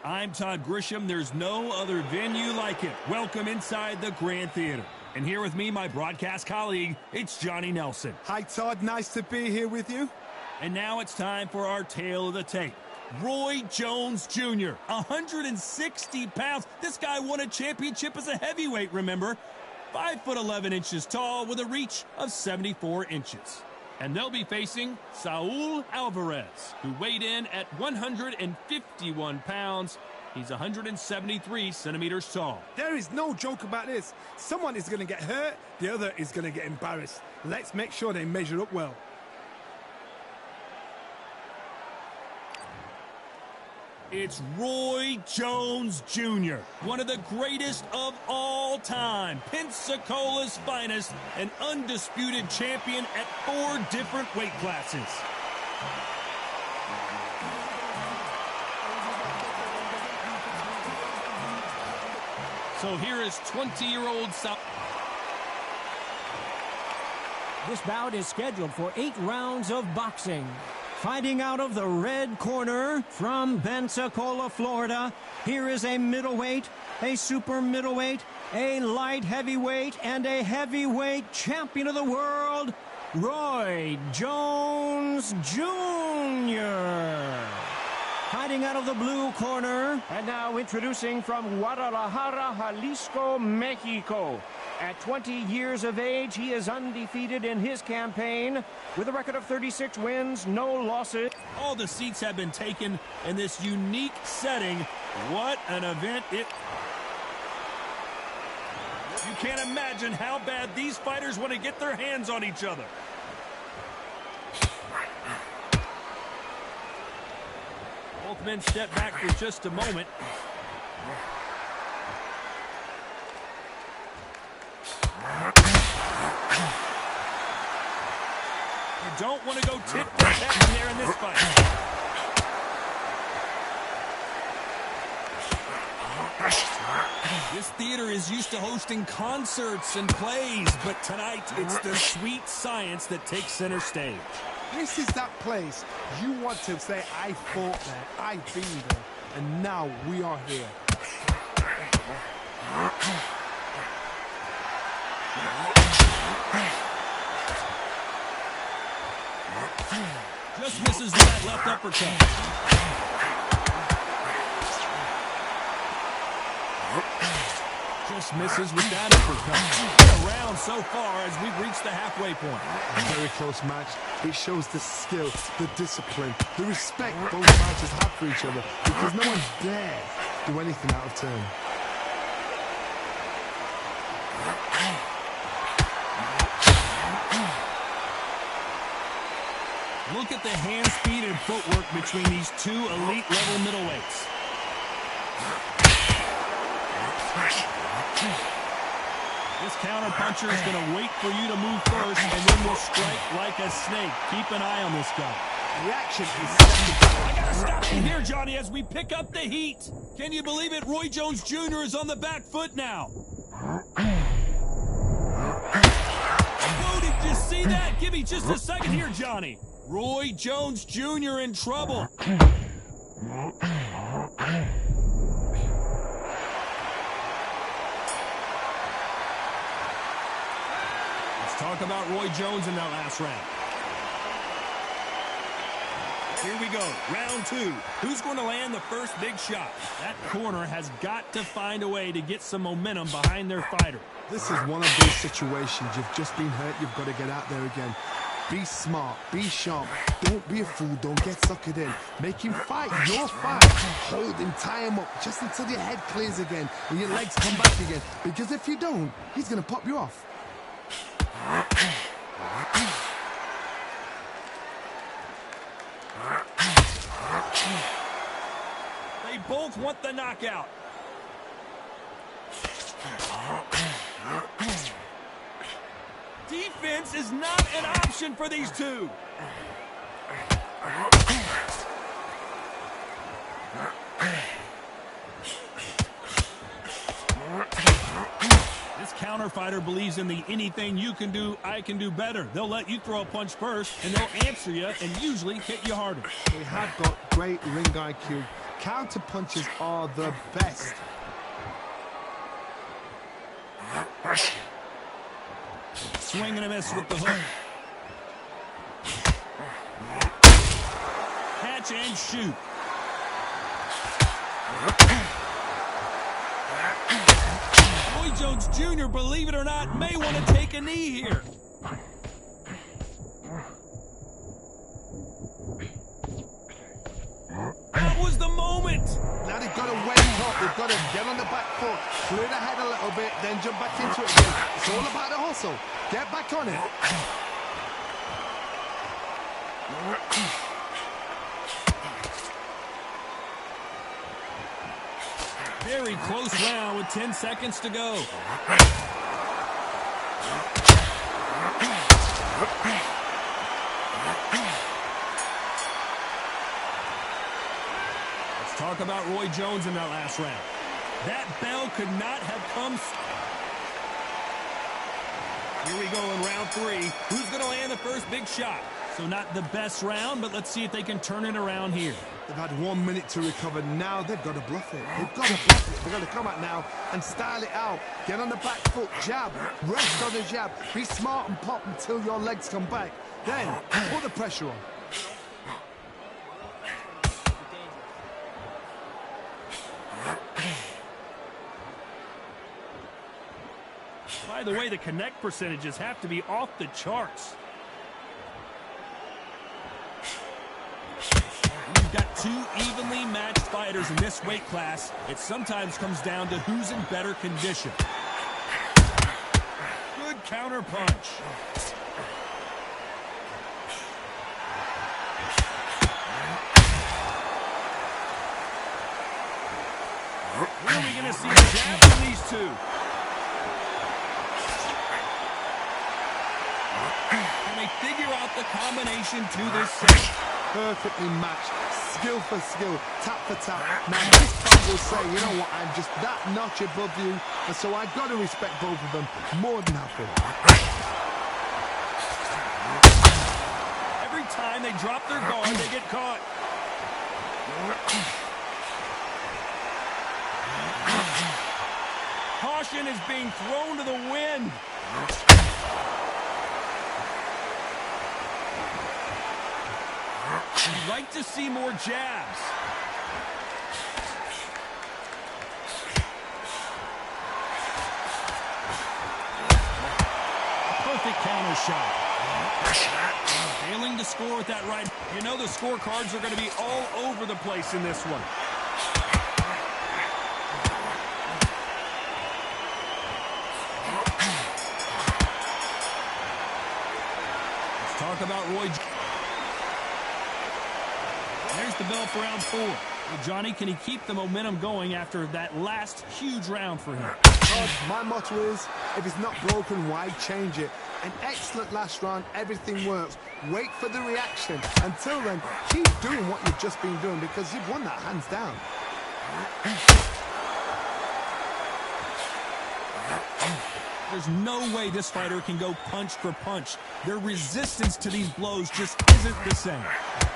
I'm Todd Grisham. There's no other venue like it. Welcome inside the Grand Theater. And here with me, my broadcast colleague, it's Johnny Nelson. Hi, Todd. Nice to be here with you. And now it's time for our tale of the tape. Roy Jones Jr., 160 pounds. This guy won a championship as a heavyweight, remember? 5'11" tall with a reach of 74 inches. And they'll be facing Saul Alvarez, who weighed in at 151 pounds. He's 173 centimeters tall. There is no joke about this. Someone is going to get hurt, the other is going to get embarrassed. Let's make sure they measure up well. It's Roy Jones Jr., one of the greatest of all time, Pensacola's finest, an undisputed champion at 4 different weight classes. So here is 20-year-old Saul. This bout is scheduled for 8 rounds of boxing. Fighting out of the red corner from Pensacola, Florida, here is a middleweight, a super middleweight, a light heavyweight, and a heavyweight champion of the world, Roy Jones Jr. Fighting out of the blue corner, and now introducing from Guadalajara, Jalisco, Mexico. At 20 years of age, he is undefeated in his campaign with a record of 36 wins, no losses. All the seats have been taken in this unique setting. What an event it... You can't imagine how bad these fighters want to get their hands on each other. Both men step back for just a moment. You don't want to go tit for tat in there in this fight. This theater is used to hosting concerts and plays, but tonight it's the sweet science that takes center stage. This is that place you want to say, I fought there, I've been there, and now we are here. Just misses with that left uppercut. Just misses with that uppercut. Been around so far as we've reached the halfway point. A very close match. It shows the skill, the discipline, the respect both fighters have for each other, because no one dares do anything out of turn. Look at the hand speed and footwork between these two elite-level middleweights. This counter-puncher is going to wait for you to move first and then will strike like a snake. Keep an eye on this guy. Reaction is second. I got to stop you here, Johnny, as we pick up the heat. Can you believe it? Roy Jones Jr. is on the back foot now. Whoa, did you see that? Give me just a second here, Johnny. Roy Jones Jr. in trouble. Let's talk about Roy Jones in that last round. Here we go, round 2. Who's going to land the first big shot? That corner has got to find a way to get some momentum behind their fighter. This is one of those situations. You've just been hurt, you've got to get out there again. Be smart, be sharp, don't be a fool, don't get suckered in. Make him fight your fight. Hold him, tie him up, just until your head clears again and your legs come back again. Because if you don't, he's going to pop you off. They both want the knockout. Defense is not an option for these two. This counter fighter believes in the anything you can do, I can do better. They'll let you throw a punch first, and they'll answer you and usually hit you harder. They have got great ring IQ. Counter punches are the best. Swing and a miss with the hook. Catch and shoot. Roy Jones Jr., believe it or not, may want to take a knee here. That was the moment. Now they've got to wake up. They've got to get on the back foot, clear the head a little bit, then jump back into it again. It's all about the hustle. Get back on it. Very close round with 10 seconds to go. Let's talk about Roy Jones in that last round. That bell could not have come. Here we go in round 3. Who's going to land the first big shot? So not the best round, but let's see if they can turn it around here. They've had 1 minute to recover. Now they've got to bluff it. They've got to bluff it. They've got to come out now and style it out. Get on the back foot, jab, rest on the jab. Be smart and pop until your legs come back. Then put the pressure on. By the way, the connect percentages have to be off the charts. You've got two evenly matched fighters in this weight class. It sometimes comes down to who's in better condition. Good counter punch. When are we going to see a jab from these two? Can they figure out the combination to this set? Perfectly matched, skill for skill, tap for tap. Now this fight will say, you know what, I'm just that notch above you, and so I've got to respect both of them more than happy. Every time they drop their guard, they get caught. Caution is being thrown to the wind. You'd like to see more jabs. Perfect counter shot. Failing to score with that right. You know the scorecards are going to be all over the place in this one. Let's talk about Roy. There's the bell for round 4. Well, Johnny, can he keep the momentum going after that last huge round for him? My motto is, if it's not broken, why change it? An excellent last round, everything works. Wait for the reaction. Until then, keep doing what you've just been doing because you've won that hands down. There's no way this fighter can go punch for punch. Their resistance to these blows just isn't the same.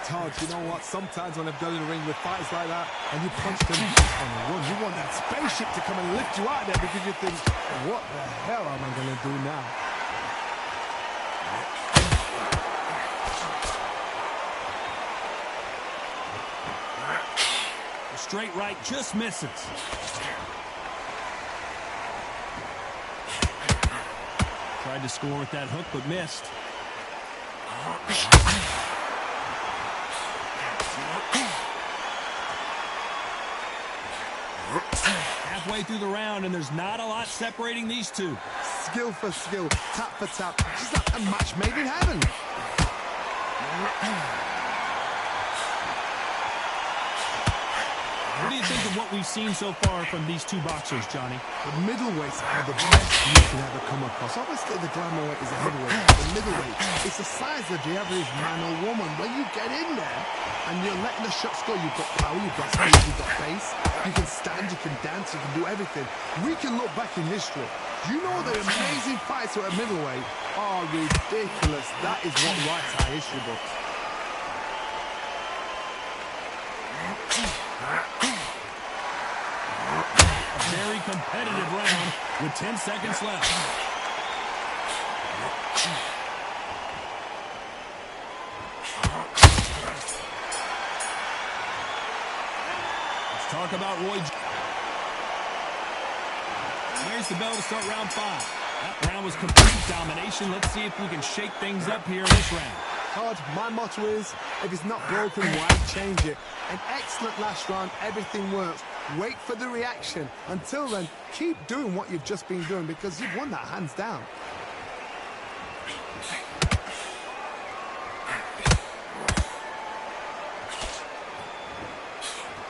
Todd, you know what? Sometimes when I've got in the ring with fighters like that, and you punch them on the run, you want that spaceship to come and lift you out there because you think, what the hell am I going to do now? The straight right just misses. Tried to score with that hook, but missed. Halfway through the round, and there's not a lot separating these two. Skill for skill, tap for tap. It's like a match made in heaven. What do you think of what we've seen so far from these two boxers, Johnny? The middleweights are the best you can ever come across. Obviously, the glamour weight is a heavyweight. The middleweight, it's the size of the average man or woman. When you get in there and you're letting the shots go, you've got power, you've got speed, you've got pace. You can stand, you can dance, you can do everything. We can look back in history. You know the amazing fights at a middleweight are ridiculous. That is what writes our history books. competitive round with 10 seconds left. Let's talk about Roy. Here's the bell to start round 5. That round was complete domination. Let's see if we can shake things up here in this round. Todd, my motto is, if it's not broken, why change it? An excellent last round, everything works. Wait for the reaction. Until then, keep doing what you've just been doing because you've won that hands down.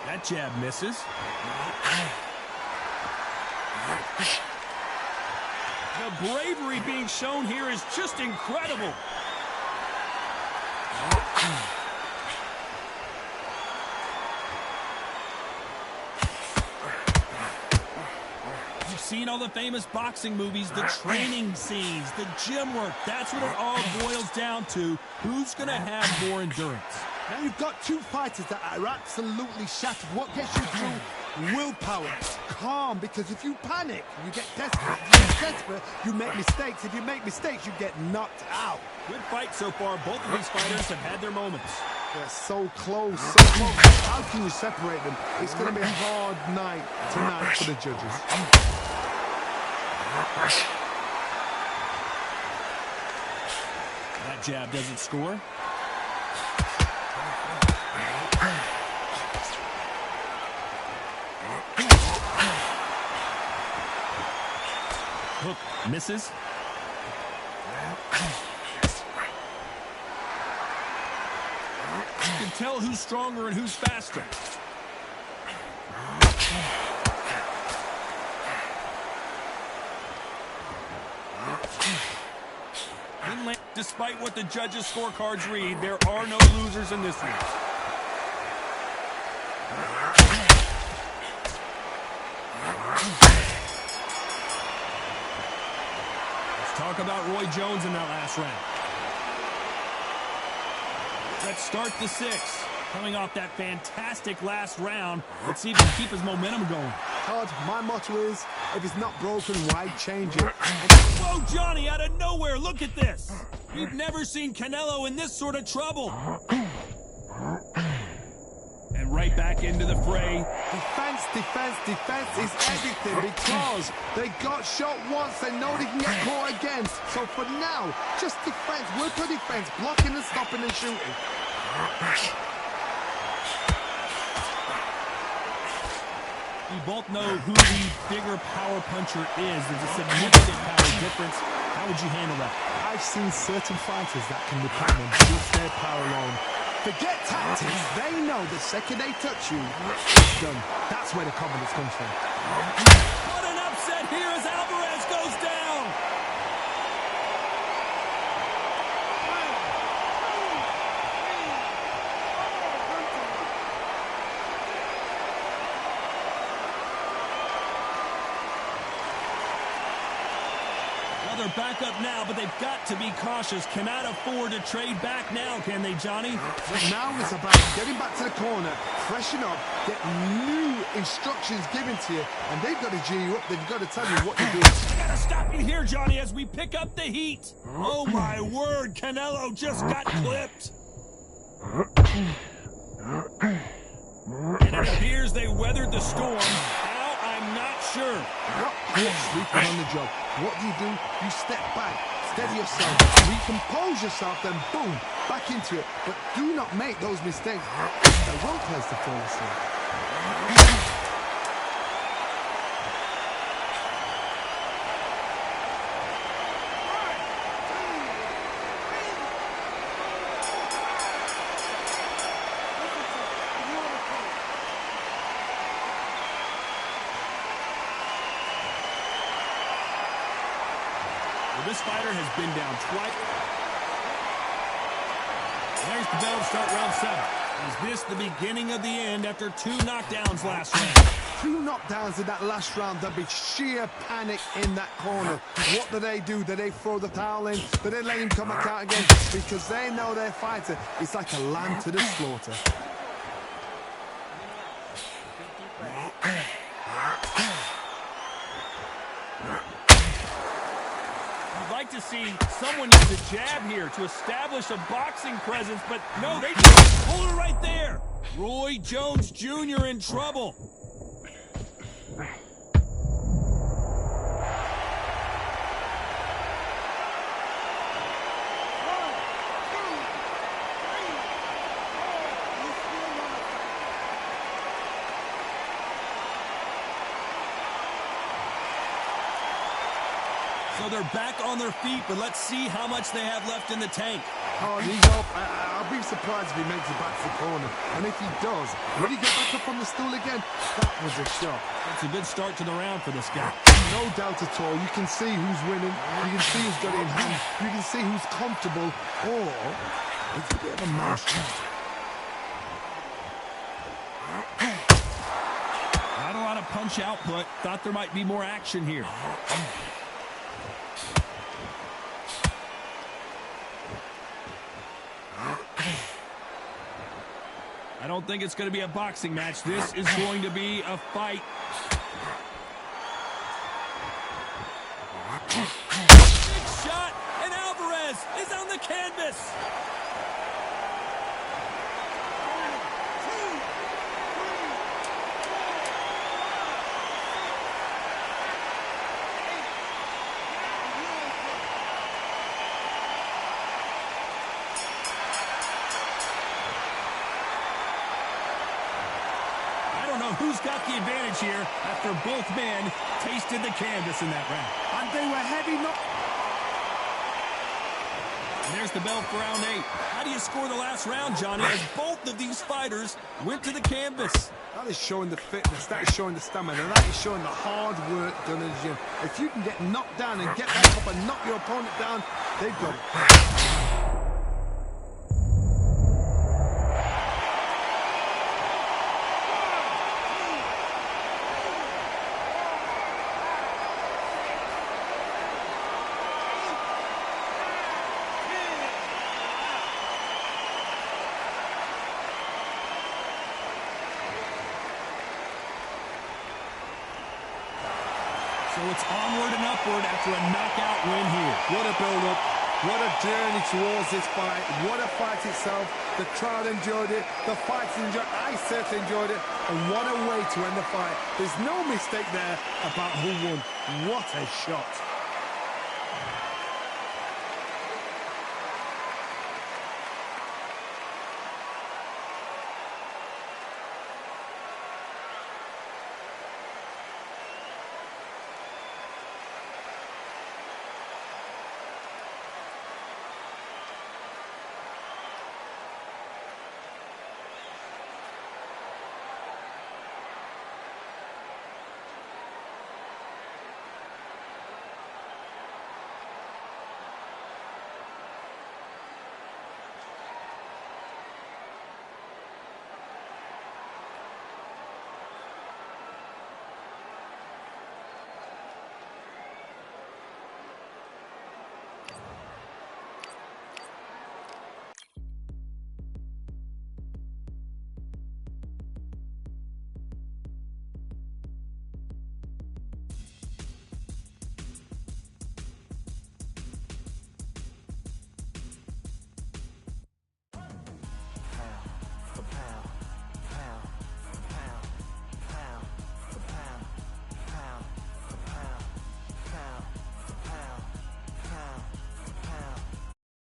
That jab misses. The bravery being shown here is just incredible. You've seen all the famous boxing movies, the training scenes, the gym work. That's what it all boils down to. Who's going to have more endurance? Now you've got two fighters that are absolutely shattered. What gets you through? Willpower. Calm, because if you panic, you get desperate. If you get desperate, you make mistakes. If you make mistakes, you get knocked out. Good fight so far. Both of these fighters have had their moments. They're so close, so close. How can you separate them? It's going to be a hard night tonight for the judges. That jab doesn't score. Hook misses. You can tell who's stronger and who's faster. Despite what the judges' scorecards read, there are no losers in this one. Talk about Roy Jones in that last round. Let's start the 6th. Coming off that fantastic last round, let's see if he can keep his momentum going. Todd, my motto is, if it's not broken, why change it? Whoa, Johnny, out of nowhere, look at this. We've never seen Canelo in this sort of trouble. And right back into the fray. Defense, defense, defense is everything because they got shot once, they know they can get caught again. So for now, just defense, work for defense, blocking and stopping and shooting. We both know who the bigger power puncher is. There's a significant power difference. How would you handle that? I've seen certain fighters that can depend on just their power alone. Forget tactics. They know the second they touch you, it's done. That's where the confidence comes from. What an upset here as Alvarez goes down. Well, they're back up now, but they've got to be cautious. Cannot afford to trade back now, can they, Johnny? Now it's about getting back to the corner, freshen up, get new instructions given to you, and they've got to G you up. They've got to tell you what to do. I gotta stop you here, Johnny, as we pick up the heat. Oh, my word, Canelo just got clipped. And it appears they weathered the storm. How? I'm not sure. Not sleeping on the job. What do? You step back, steady yourself, recompose yourself, then boom, back into it. But do not make those mistakes. It's a wrong place to fall asleep. This fighter has been down twice. There's the bell to start round 7. Is this the beginning of the end after 2 knockdowns last round? 2 knockdowns in that last round. There'll be sheer panic in that corner. What do they do? Do they throw the towel in? Do they let him come back out again? Because they know their fighter is like a lamb to the slaughter. I'd like to see someone use a jab here to establish a boxing presence, but no, they just pulled it right there. Roy Jones Jr. in trouble. So they're back on their feet, but let's see how much they have left in the tank. Oh, he's up. I'll be surprised if he makes it back to the corner. And if he does, will he get back up on the stool again? That was a shot. It's a good start to the round for this guy. No doubt at all. You can see who's winning. You can see who's got it in hand. You can see who's comfortable. Or it's a bit of a mousetrap. Not a lot of punch output. Thought there might be more action here. I don't think it's going to be a boxing match. This is going to be a fight. Big shot, and Alvarez is on the canvas. Who's got the advantage here after both men tasted the canvas in that round? And they were heavy. And there's the bell for round 8. How do you score the last round, Johnny, as both of these fighters went to the canvas? That is showing the fitness. That is showing the stamina. That is showing the hard work done in the gym. If you can get knocked down and get back up and knock your opponent down, they've got it. So it's onward and upward after a knockout win here. What a build-up. What a journey towards this fight. What a fight itself. The crowd enjoyed it. The fighters enjoyed it. I certainly enjoyed it. And what a way to end the fight. There's no mistake there about who won. What a shot.